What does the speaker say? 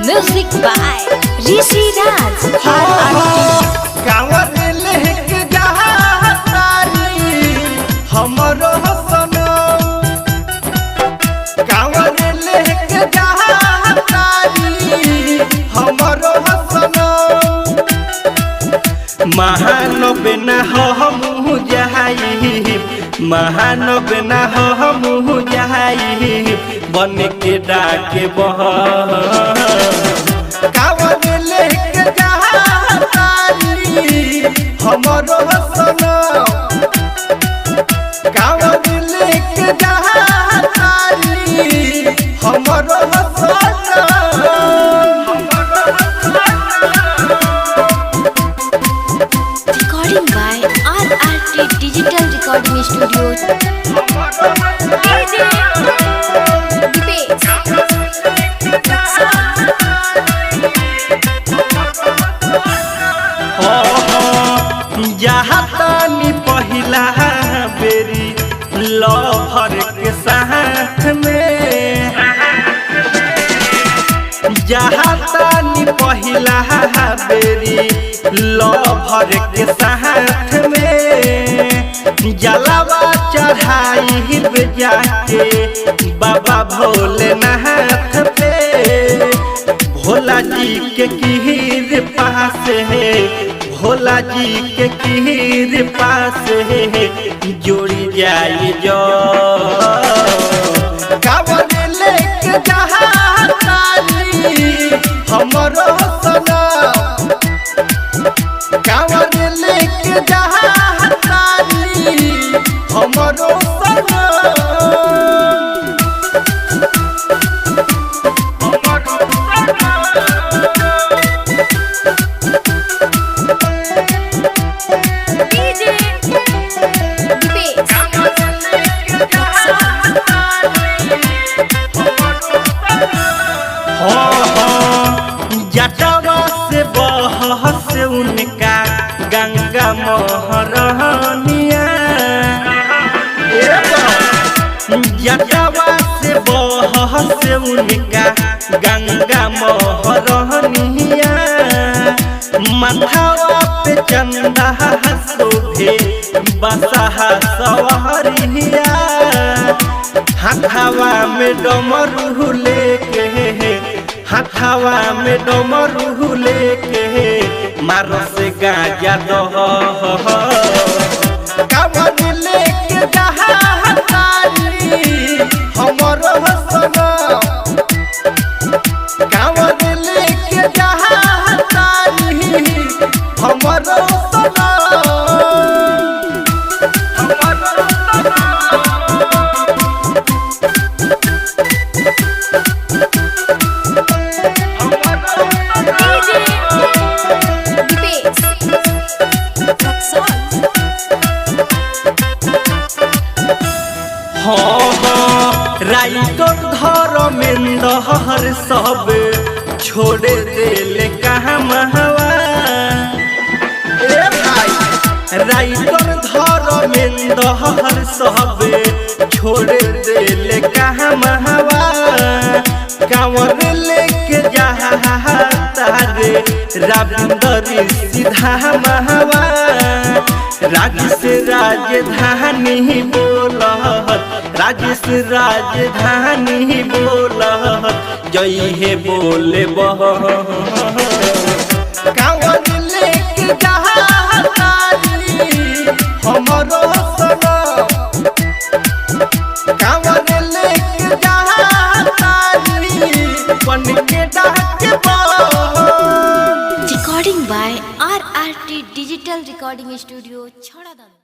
Music by ऋषि राज। कांवर लेके जहातारी हमरो सनम, कांवर लेके जहातारी हमरो सनम। महानव न हम जहाई, महानव न हम जहाई, बन के डाके बह। कांवर लेके जहातारी हमरो सनम, कांवर लेके जहातारी हमरो सनम। Recording by RRT digital recording studio. जहातानी पहिला बेरी लभर के साथ में, जहातानी पहिला बेरी लभर के साथ में। जलावा चढ़ाई जाके बाबा भोलेनाथ पे, भोला जी के कीर पास है, भोला जी के कीर पास है, जोड़ी जाए जो। कांवर लेके जहातारी हमरो सनम, कांवर लेके जहातारी हमरो सनम। जटवा से बहस उनका गंगा महरनिया, जटवा से बहस उनका गंगा महरनिया। माथावा पे चंदा शोभे बसहा सवारिया, हाथावा में डमरू लेके, हाथावा में डमरू लेके, मारो से गाजा दह। कांवर लेके जहातारी हमरो सनम, कांवर लेके जहातारी हमरो सनम। राइटर धर्मेंद्र सब छोड़ देले कहाँ महवा। राइटर धर्मेंद्र सब छोड़ देले कहाँ महवा। कांवर लेके जहातारी रविंद्र सीधा महवा। राजेश राजधानी बोलत, राजेश राजधानी बोलत, जय हे बोले बह। कांवर लेके जहातारी हमरो सनम, कांवर लेके जहातारी बन के डाके बह। Recording by RRT digital recording studio, छोड़ा।